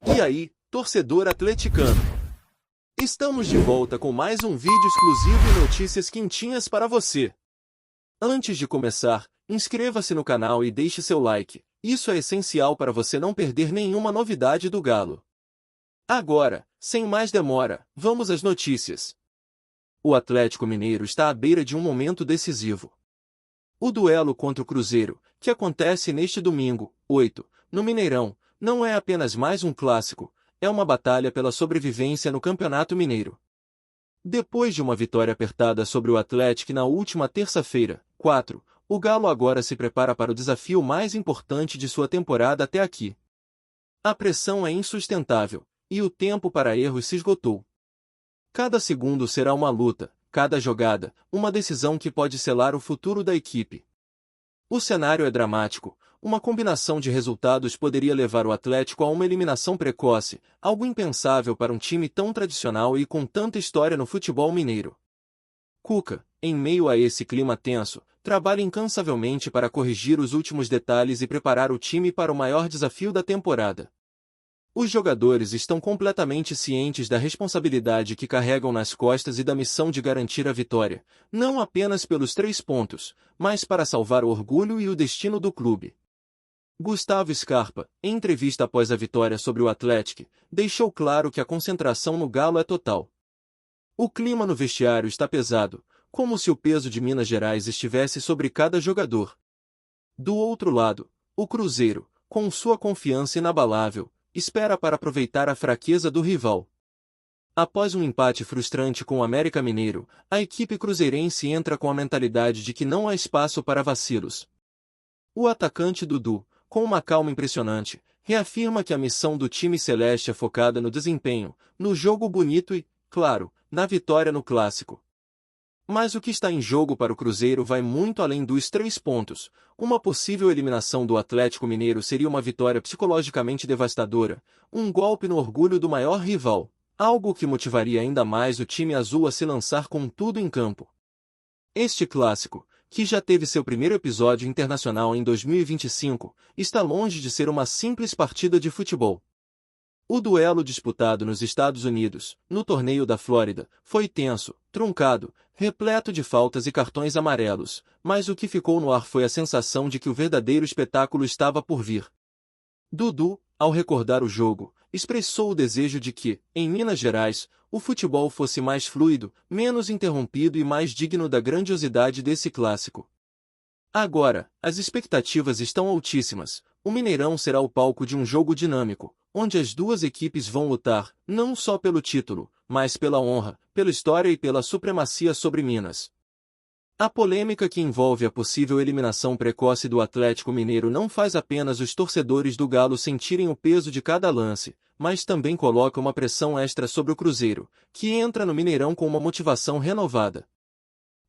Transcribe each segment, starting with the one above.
E aí, torcedor atleticano? Estamos de volta com mais um vídeo exclusivo e notícias quentinhas para você. Antes de começar, inscreva-se no canal e deixe seu like. Isso é essencial para você não perder nenhuma novidade do Galo. Agora, sem mais demora, vamos às notícias. O Atlético Mineiro está à beira de um momento decisivo. O duelo contra o Cruzeiro, que acontece neste domingo, 8, no Mineirão, não é apenas mais um clássico, é uma batalha pela sobrevivência no Campeonato Mineiro. Depois de uma vitória apertada sobre o Atlético na última terça-feira, 4, o Galo agora se prepara para o desafio mais importante de sua temporada até aqui. A pressão é insustentável, e o tempo para erros se esgotou. Cada segundo será uma luta, cada jogada, uma decisão que pode selar o futuro da equipe. O cenário é dramático, uma combinação de resultados poderia levar o Atlético a uma eliminação precoce, algo impensável para um time tão tradicional e com tanta história no futebol mineiro. Cuca, em meio a esse clima tenso, trabalha incansavelmente para corrigir os últimos detalhes e preparar o time para o maior desafio da temporada. Os jogadores estão completamente cientes da responsabilidade que carregam nas costas e da missão de garantir a vitória, não apenas pelos 3 pontos, mas para salvar o orgulho e o destino do clube. Gustavo Scarpa, em entrevista após a vitória sobre o Atlético, deixou claro que a concentração no Galo é total. O clima no vestiário está pesado, como se o peso de Minas Gerais estivesse sobre cada jogador. Do outro lado, o Cruzeiro, com sua confiança inabalável, espera para aproveitar a fraqueza do rival. Após um empate frustrante com o América Mineiro, a equipe cruzeirense entra com a mentalidade de que não há espaço para vacilos. O atacante Dudu, com uma calma impressionante, reafirma que a missão do time celeste é focada no desempenho, no jogo bonito e, claro, na vitória no clássico. Mas o que está em jogo para o Cruzeiro vai muito além dos 3 pontos. Uma possível eliminação do Atlético Mineiro seria uma vitória psicologicamente devastadora, um golpe no orgulho do maior rival, algo que motivaria ainda mais o time azul a se lançar com tudo em campo. Este clássico, que já teve seu primeiro episódio internacional em 2025, está longe de ser uma simples partida de futebol. O duelo disputado nos Estados Unidos, no torneio da Flórida, foi tenso, truncado, repleto de faltas e cartões amarelos, mas o que ficou no ar foi a sensação de que o verdadeiro espetáculo estava por vir. Dudu, ao recordar o jogo, expressou o desejo de que, em Minas Gerais, o futebol fosse mais fluido, menos interrompido e mais digno da grandiosidade desse clássico. Agora, as expectativas estão altíssimas. O Mineirão será o palco de um jogo dinâmico, onde as duas equipes vão lutar, não só pelo título, mas pela honra, pela história e pela supremacia sobre Minas. A polêmica que envolve a possível eliminação precoce do Atlético Mineiro não faz apenas os torcedores do Galo sentirem o peso de cada lance, mas também coloca uma pressão extra sobre o Cruzeiro, que entra no Mineirão com uma motivação renovada.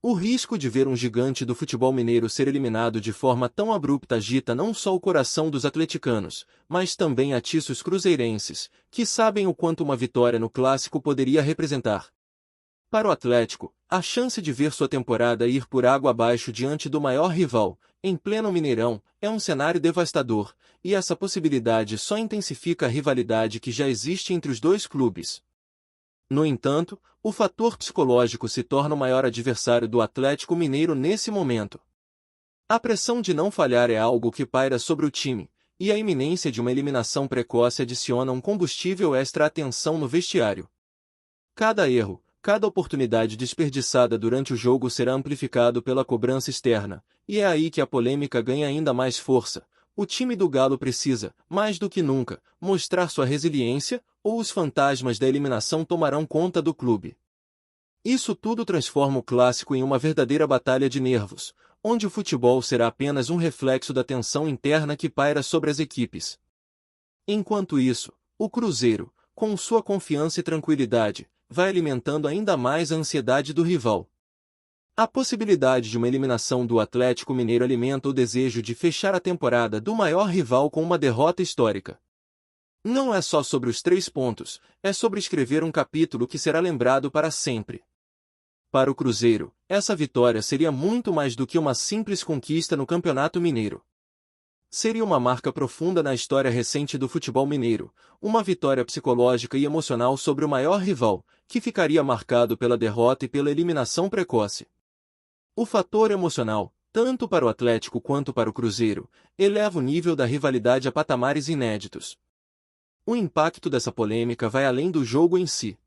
O risco de ver um gigante do futebol mineiro ser eliminado de forma tão abrupta agita não só o coração dos atleticanos, mas também atiça os cruzeirenses, que sabem o quanto uma vitória no clássico poderia representar. Para o Atlético, a chance de ver sua temporada ir por água abaixo diante do maior rival, em pleno Mineirão, é um cenário devastador, e essa possibilidade só intensifica a rivalidade que já existe entre os dois clubes. No entanto, o fator psicológico se torna o maior adversário do Atlético Mineiro nesse momento. A pressão de não falhar é algo que paira sobre o time, e a iminência de uma eliminação precoce adiciona um combustível extra à tensão no vestiário. Cada erro, cada oportunidade desperdiçada durante o jogo será amplificado pela cobrança externa, e é aí que a polêmica ganha ainda mais força. O time do Galo precisa, mais do que nunca, mostrar sua resiliência, ou os fantasmas da eliminação tomarão conta do clube. Isso tudo transforma o clássico em uma verdadeira batalha de nervos, onde o futebol será apenas um reflexo da tensão interna que paira sobre as equipes. Enquanto isso, o Cruzeiro, com sua confiança e tranquilidade, vai alimentando ainda mais a ansiedade do rival. A possibilidade de uma eliminação do Atlético Mineiro alimenta o desejo de fechar a temporada do maior rival com uma derrota histórica. Não é só sobre os 3 pontos, é sobre escrever um capítulo que será lembrado para sempre. Para o Cruzeiro, essa vitória seria muito mais do que uma simples conquista no Campeonato Mineiro. Seria uma marca profunda na história recente do futebol mineiro, uma vitória psicológica e emocional sobre o maior rival, que ficaria marcado pela derrota e pela eliminação precoce. O fator emocional, tanto para o Atlético quanto para o Cruzeiro, eleva o nível da rivalidade a patamares inéditos. O impacto dessa polêmica vai além do jogo em si.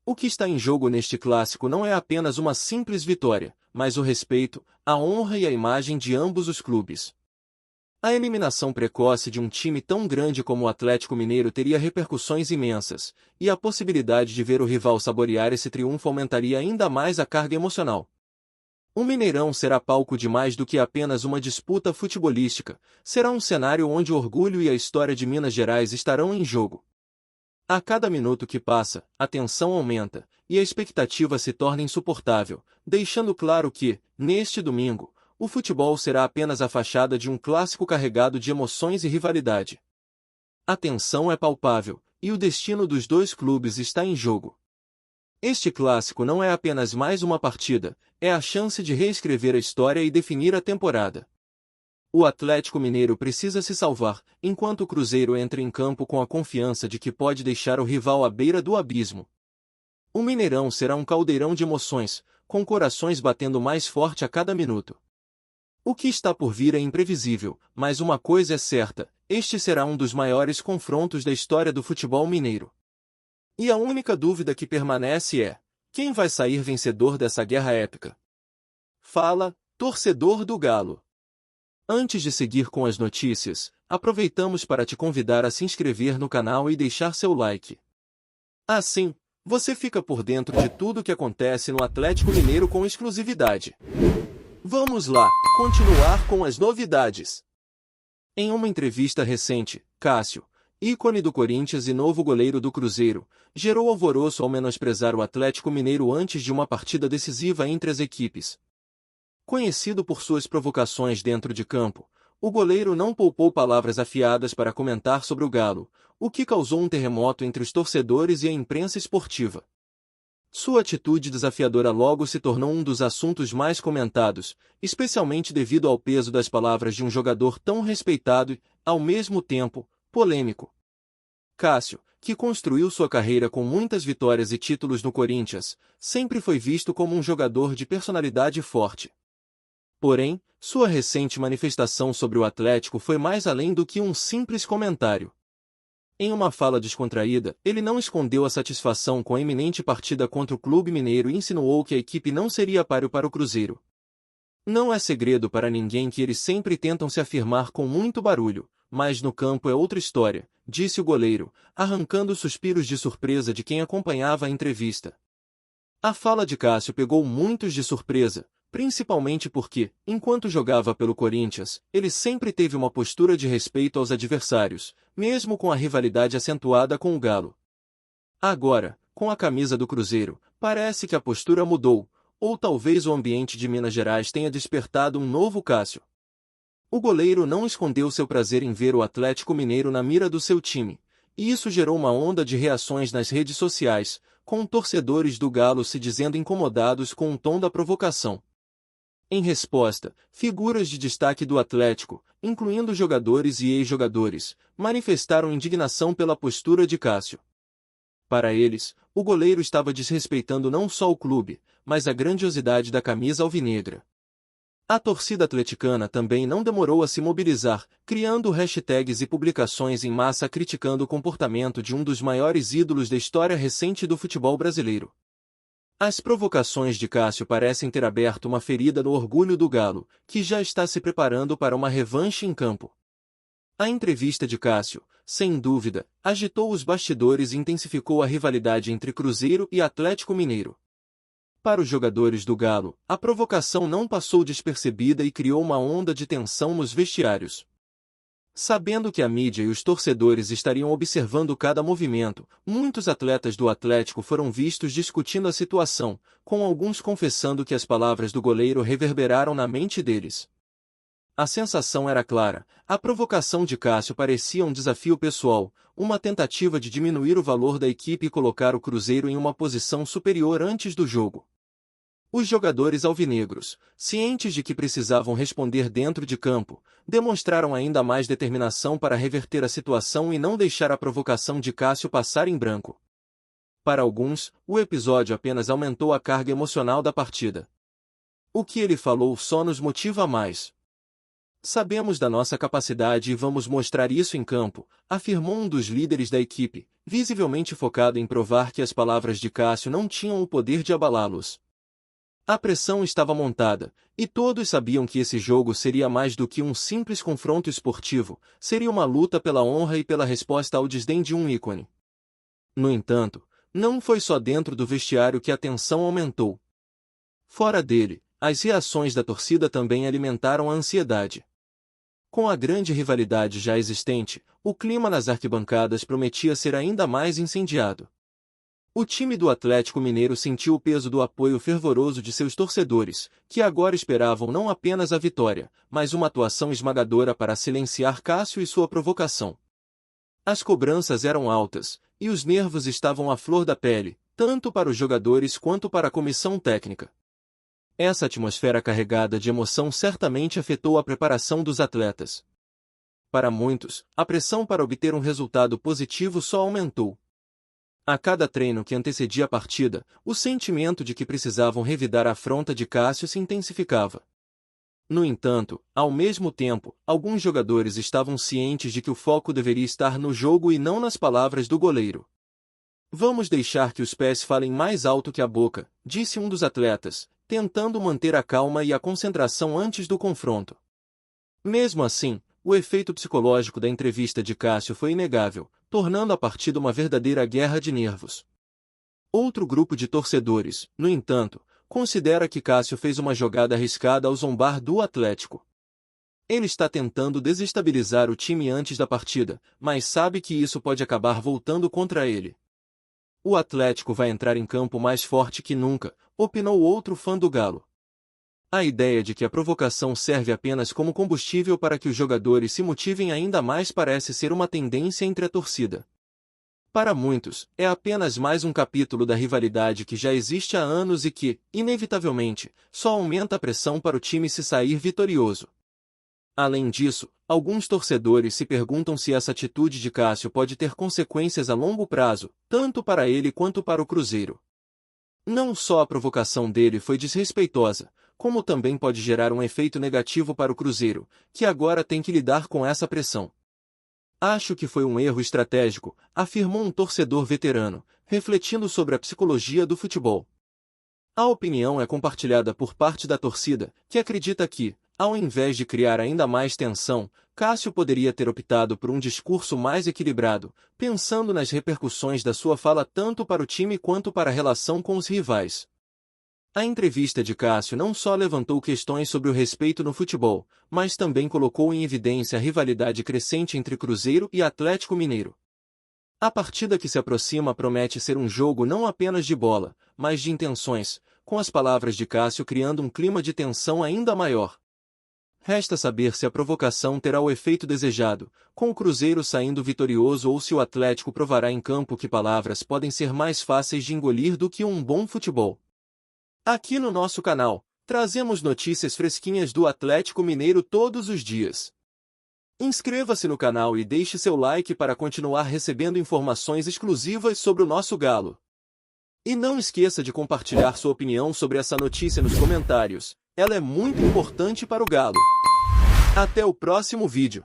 O que está em jogo neste clássico não é apenas uma simples vitória, mas o respeito, a honra e a imagem de ambos os clubes. A eliminação precoce de um time tão grande como o Atlético Mineiro teria repercussões imensas, e a possibilidade de ver o rival saborear esse triunfo aumentaria ainda mais a carga emocional. O Mineirão será palco de mais do que apenas uma disputa futebolística, será um cenário onde o orgulho e a história de Minas Gerais estarão em jogo. A cada minuto que passa, a tensão aumenta, e a expectativa se torna insuportável, deixando claro que, neste domingo, o futebol será apenas a fachada de um clássico carregado de emoções e rivalidade. A tensão é palpável, e o destino dos dois clubes está em jogo. Este clássico não é apenas mais uma partida, é a chance de reescrever a história e definir a temporada. O Atlético Mineiro precisa se salvar, enquanto o Cruzeiro entra em campo com a confiança de que pode deixar o rival à beira do abismo. O Mineirão será um caldeirão de emoções, com corações batendo mais forte a cada minuto. O que está por vir é imprevisível, mas uma coisa é certa, este será um dos maiores confrontos da história do futebol mineiro. E a única dúvida que permanece é: quem vai sair vencedor dessa guerra épica? Fala, torcedor do Galo! Antes de seguir com as notícias, aproveitamos para te convidar a se inscrever no canal e deixar seu like. Assim, você fica por dentro de tudo o que acontece no Atlético Mineiro com exclusividade. Vamos lá, continuar com as novidades. Em uma entrevista recente, Cássio, ícone do Corinthians e novo goleiro do Cruzeiro, gerou alvoroço ao menosprezar o Atlético Mineiro antes de uma partida decisiva entre as equipes. Conhecido por suas provocações dentro de campo, o goleiro não poupou palavras afiadas para comentar sobre o Galo, o que causou um terremoto entre os torcedores e a imprensa esportiva. Sua atitude desafiadora logo se tornou um dos assuntos mais comentados, especialmente devido ao peso das palavras de um jogador tão respeitado e, ao mesmo tempo, polêmico. Cássio, que construiu sua carreira com muitas vitórias e títulos no Corinthians, sempre foi visto como um jogador de personalidade forte. Porém, sua recente manifestação sobre o Atlético foi mais além do que um simples comentário. Em uma fala descontraída, ele não escondeu a satisfação com a iminente partida contra o Clube Mineiro e insinuou que a equipe não seria páreo para o Cruzeiro. Não é segredo para ninguém que eles sempre tentam se afirmar com muito barulho, mas no campo é outra história, disse o goleiro, arrancando suspiros de surpresa de quem acompanhava a entrevista. A fala de Cássio pegou muitos de surpresa, principalmente porque, enquanto jogava pelo Corinthians, ele sempre teve uma postura de respeito aos adversários, mesmo com a rivalidade acentuada com o Galo. Agora, com a camisa do Cruzeiro, parece que a postura mudou, ou talvez o ambiente de Minas Gerais tenha despertado um novo Cássio. O goleiro não escondeu seu prazer em ver o Atlético Mineiro na mira do seu time, e isso gerou uma onda de reações nas redes sociais, com torcedores do Galo se dizendo incomodados com o tom da provocação. Em resposta, figuras de destaque do Atlético, incluindo jogadores e ex-jogadores, manifestaram indignação pela postura de Cássio. Para eles, o goleiro estava desrespeitando não só o clube, mas a grandiosidade da camisa alvinegra. A torcida atleticana também não demorou a se mobilizar, criando hashtags e publicações em massa criticando o comportamento de um dos maiores ídolos da história recente do futebol brasileiro. As provocações de Cássio parecem ter aberto uma ferida no orgulho do Galo, que já está se preparando para uma revanche em campo. A entrevista de Cássio, sem dúvida, agitou os bastidores e intensificou a rivalidade entre Cruzeiro e Atlético Mineiro. Para os jogadores do Galo, a provocação não passou despercebida e criou uma onda de tensão nos vestiários. Sabendo que a mídia e os torcedores estariam observando cada movimento, muitos atletas do Atlético foram vistos discutindo a situação, com alguns confessando que as palavras do goleiro reverberaram na mente deles. A sensação era clara, a provocação de Cássio parecia um desafio pessoal, uma tentativa de diminuir o valor da equipe e colocar o Cruzeiro em uma posição superior antes do jogo. Os jogadores alvinegros, cientes de que precisavam responder dentro de campo, demonstraram ainda mais determinação para reverter a situação e não deixar a provocação de Cássio passar em branco. Para alguns, o episódio apenas aumentou a carga emocional da partida. O que ele falou só nos motiva mais. Sabemos da nossa capacidade e vamos mostrar isso em campo, afirmou um dos líderes da equipe, visivelmente focado em provar que as palavras de Cássio não tinham o poder de abalá-los. A pressão estava montada, e todos sabiam que esse jogo seria mais do que um simples confronto esportivo, seria uma luta pela honra e pela resposta ao desdém de um ícone. No entanto, não foi só dentro do vestiário que a tensão aumentou. Fora dele, as reações da torcida também alimentaram a ansiedade. Com a grande rivalidade já existente, o clima nas arquibancadas prometia ser ainda mais incendiado. O time do Atlético Mineiro sentiu o peso do apoio fervoroso de seus torcedores, que agora esperavam não apenas a vitória, mas uma atuação esmagadora para silenciar Cássio e sua provocação. As cobranças eram altas, e os nervos estavam à flor da pele, tanto para os jogadores quanto para a comissão técnica. Essa atmosfera carregada de emoção certamente afetou a preparação dos atletas. Para muitos, a pressão para obter um resultado positivo só aumentou. A cada treino que antecedia a partida, o sentimento de que precisavam revidar a afronta de Cássio se intensificava. No entanto, ao mesmo tempo, alguns jogadores estavam cientes de que o foco deveria estar no jogo e não nas palavras do goleiro. Vamos deixar que os pés falem mais alto que a boca, disse um dos atletas, tentando manter a calma e a concentração antes do confronto. Mesmo assim, o efeito psicológico da entrevista de Cássio foi inegável, tornando a partida uma verdadeira guerra de nervos. Outro grupo de torcedores, no entanto, considera que Cássio fez uma jogada arriscada ao zombar do Atlético. Ele está tentando desestabilizar o time antes da partida, mas sabe que isso pode acabar voltando contra ele. O Atlético vai entrar em campo mais forte que nunca, opinou outro fã do Galo. A ideia de que a provocação serve apenas como combustível para que os jogadores se motivem ainda mais parece ser uma tendência entre a torcida. Para muitos, é apenas mais um capítulo da rivalidade que já existe há anos e que, inevitavelmente, só aumenta a pressão para o time se sair vitorioso. Além disso, alguns torcedores se perguntam se essa atitude de Cássio pode ter consequências a longo prazo, tanto para ele quanto para o Cruzeiro. Não só a provocação dele foi desrespeitosa, como também pode gerar um efeito negativo para o Cruzeiro, que agora tem que lidar com essa pressão. Acho que foi um erro estratégico, afirmou um torcedor veterano, refletindo sobre a psicologia do futebol. A opinião é compartilhada por parte da torcida, que acredita que, ao invés de criar ainda mais tensão, Cássio poderia ter optado por um discurso mais equilibrado, pensando nas repercussões da sua fala tanto para o time quanto para a relação com os rivais. A entrevista de Cássio não só levantou questões sobre o respeito no futebol, mas também colocou em evidência a rivalidade crescente entre Cruzeiro e Atlético Mineiro. A partida que se aproxima promete ser um jogo não apenas de bola, mas de intenções, com as palavras de Cássio criando um clima de tensão ainda maior. Resta saber se a provocação terá o efeito desejado, com o Cruzeiro saindo vitorioso ou se o Atlético provará em campo que palavras podem ser mais fáceis de engolir do que um bom futebol. Aqui no nosso canal, trazemos notícias fresquinhas do Atlético Mineiro todos os dias. Inscreva-se no canal e deixe seu like para continuar recebendo informações exclusivas sobre o nosso Galo. E não esqueça de compartilhar sua opinião sobre essa notícia nos comentários, ela é muito importante para o Galo. Até o próximo vídeo.